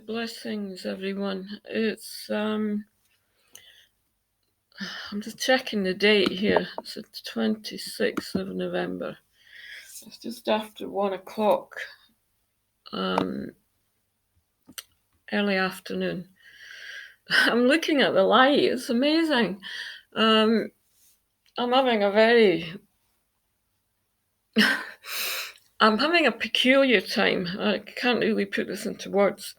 Blessings, everyone. I'm just checking the date here. It's the 26th of November. It's just after 1 o'clock, early afternoon. I'm looking at the light. It's amazing. I'm having a very, I'm having a peculiar time. I can't really put this into words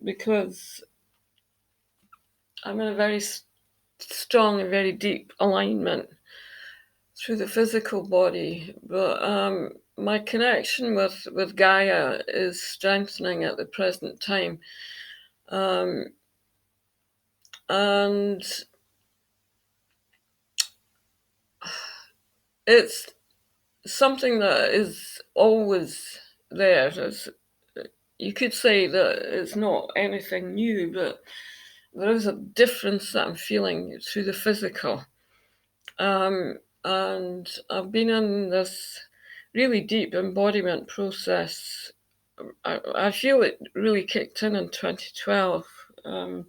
because I'm in a very strong and very deep alignment through the physical body, but my connection with Gaia is strengthening at the present time, and it's something that is always there. You could say that it's not anything new, but there is a difference that I'm feeling through the physical. And I've been in this really deep embodiment process. I feel it really kicked in 2012 when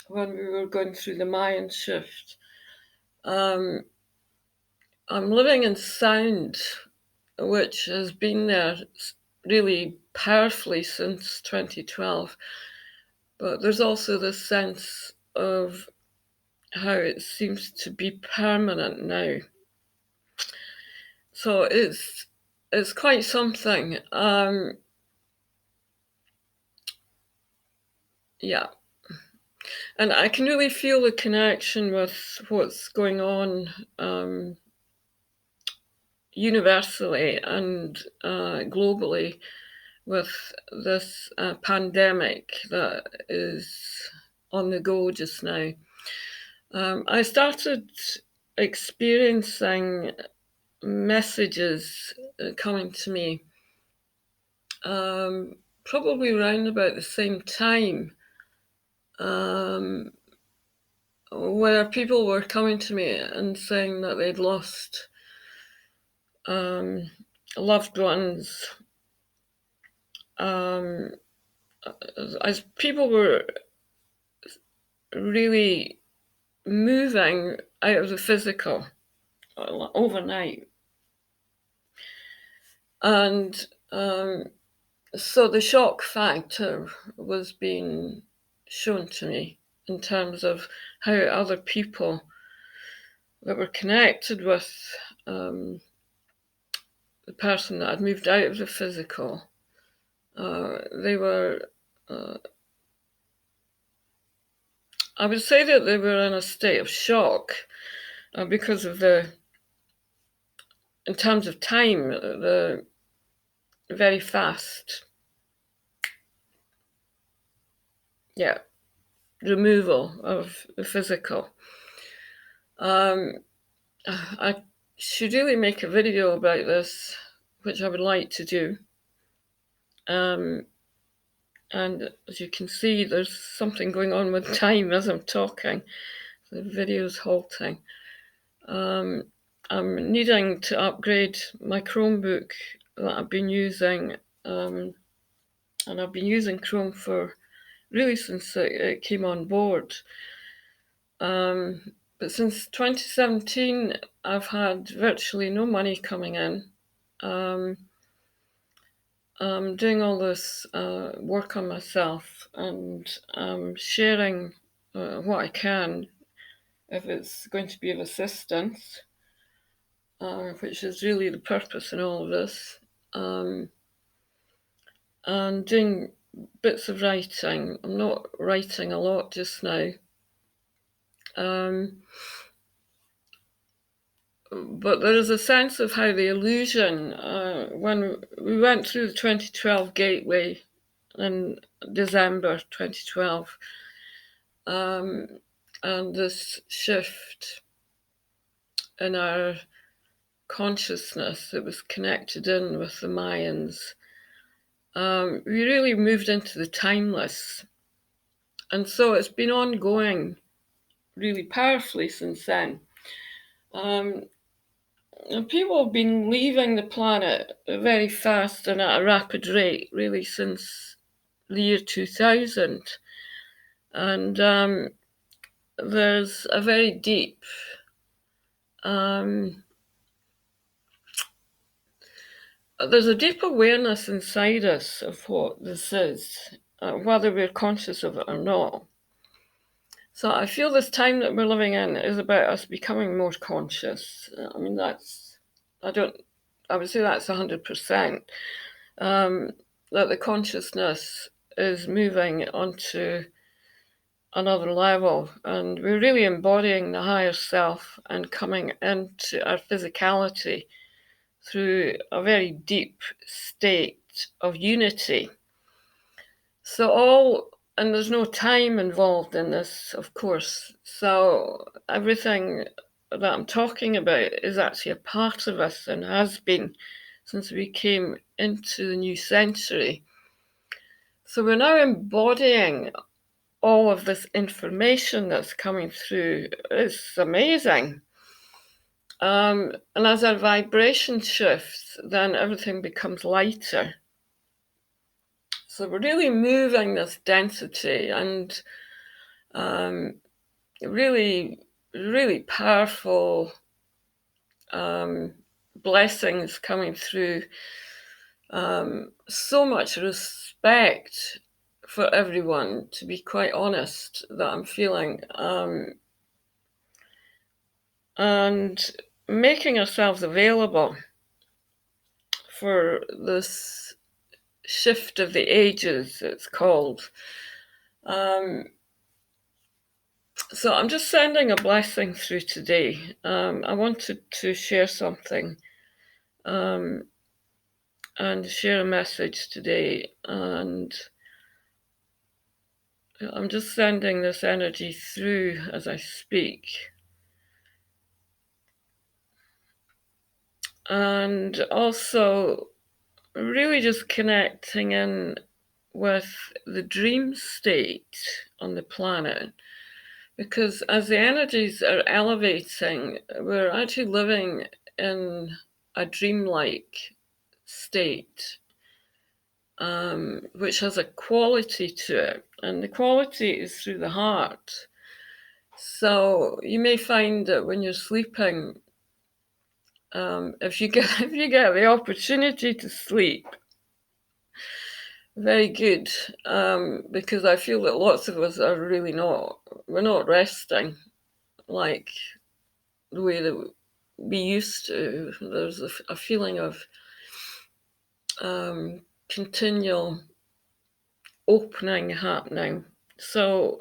we were going through the Mayan shift. I'm living in sound, which has been there really powerfully since 2012. But there's also this sense of how it seems to be permanent now. So it's quite something. Yeah. And I can really feel the connection with what's going on universally and globally with this pandemic that is on the go just now. I started experiencing messages coming to me probably around about the same time, where people were coming to me and saying that they'd lost loved ones. As people were really moving out of the physical overnight. And so the shock factor was being shown to me in terms of how other people that were connected with the person that had moved out of the physical, they were, I would say that they were in a state of shock because of in terms of time, the very fast, removal of the physical. I should really make a video about this, which I would like to do. And as you can see, there's something going on with time as I'm talking. The video's halting. I'm needing to upgrade my Chromebook that I've been using, and I've been using Chrome for really since it came on board. But since 2017, I've had virtually no money coming in. I'm doing all this work on myself, and I'm sharing what I can if it's going to be of assistance, which is really the purpose in all of this. And doing bits of writing. I'm not writing a lot just now. But there is a sense of how the illusion, when we went through the 2012 gateway in December 2012, and this shift in our consciousness that was connected in with the Mayans, we really moved into the timeless. And so it's been ongoing really powerfully since then. And people have been leaving the planet very fast and at a rapid rate, really, since the year 2000. And there's a very deep there's a deep awareness inside us of what this is, whether we're conscious of it or not. So I feel this time that we're living in is about us becoming more conscious. I mean, I would say that's 100%. That the consciousness is moving onto another level, and we're really embodying the higher self and coming into our physicality through a very deep state of unity. And there's no time involved in this, of course. So everything that I'm talking about is actually a part of us and has been since we came into the new century. So we're now embodying all of this information that's coming through. It's amazing. And as our vibration shifts, then everything becomes lighter. So we're really moving this density and really, really powerful blessings coming through. So much respect for everyone, to be quite honest, that I'm feeling. And making ourselves available for this shift of the ages, it's called. So I'm just sending a blessing through today. I wanted to share something and share a message today. And I'm just sending this energy through as I speak. And also really just connecting in with the dream state on the planet. Because as the energies are elevating, we're actually living in a dreamlike state, which has a quality to it. And the quality is through the heart. So you may find that when you're sleeping, if you get the opportunity to sleep, very good, because I feel that lots of us are really we're not resting like the way that we used to. There's a feeling of continual opening happening. So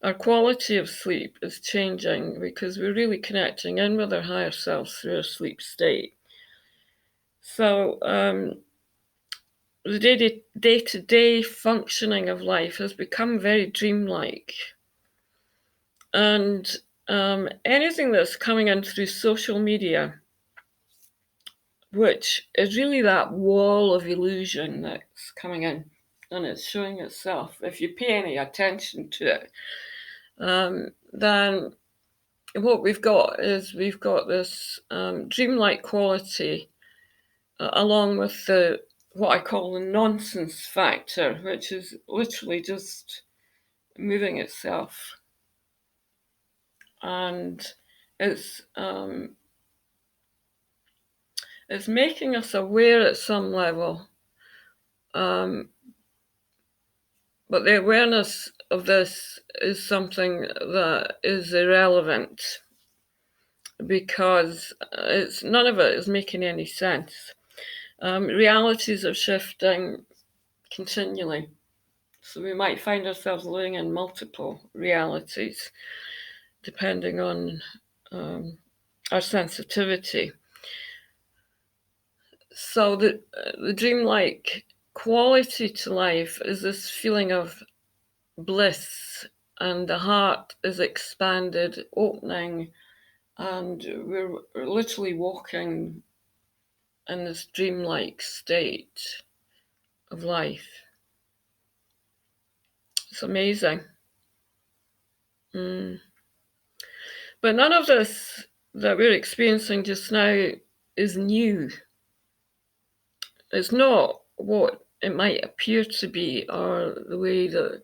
our quality of sleep is changing because we're really connecting in with our higher selves through a sleep state. So the day-to-day functioning of life has become very dreamlike. And anything that's coming in through social media, which is really that wall of illusion that's coming in and it's showing itself, if you pay any attention to it, then what we've got this dreamlike quality along with what I call the nonsense factor, which is literally just moving itself. And it's making us aware at some level, but the awareness of this is something that is irrelevant because none of it is making any sense. Realities are shifting continually, so we might find ourselves living in multiple realities depending on our sensitivity. So the dreamlike quality to life is this feeling of bliss, and the heart is expanded, opening, and we're literally walking in this dreamlike state of life. It's amazing. But none of this that we're experiencing just now is new. It's not what it might appear to be, or the way that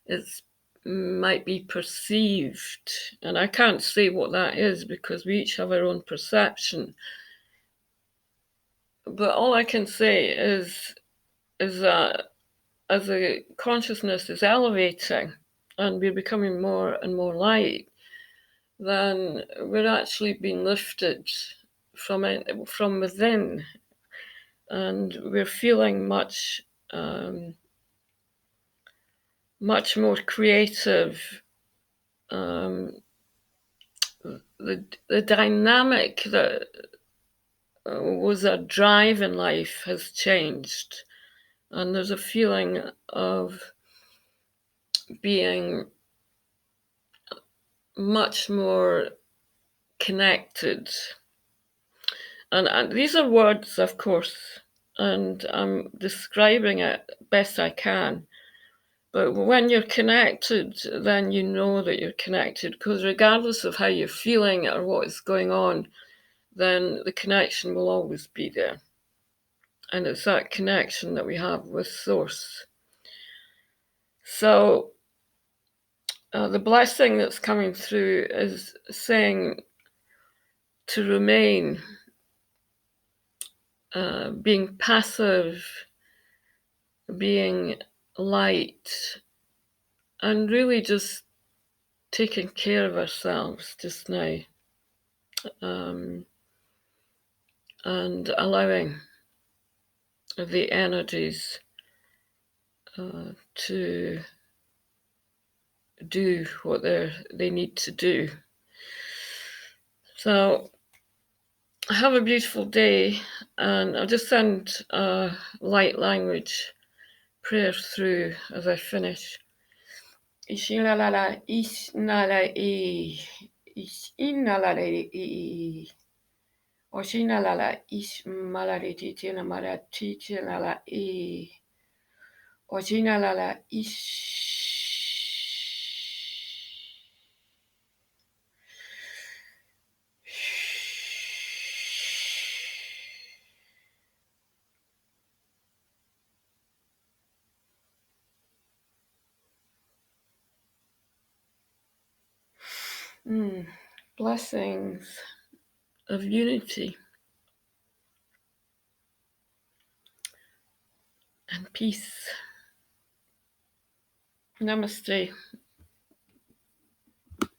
it's might be perceived. And I can't say what that is because we each have our own perception. But all I can say is that as the consciousness is elevating and we're becoming more and more light, then we're actually being lifted from within, and we're feeling much more creative. Um, the dynamic that was a drive in life has changed, and there's a feeling of being much more connected. And these are words, of course, and I'm describing it best I can. But when you're connected, then you know that you're connected, because regardless of how you're feeling or what is going on, then the connection will always be there. And it's that connection that we have with Source. So the blessing that's coming through is saying to remain being passive, being light, and really just taking care of ourselves just now, um, and allowing the energies to do what they need to do. So have a beautiful day, and I'll just send a light language prayer through as I finish. Ishinalala, isnala e, ishinalala e, oshinalala ismalari titina mara titinala e, oshinalala ish. Blessings of unity and peace. Namaste.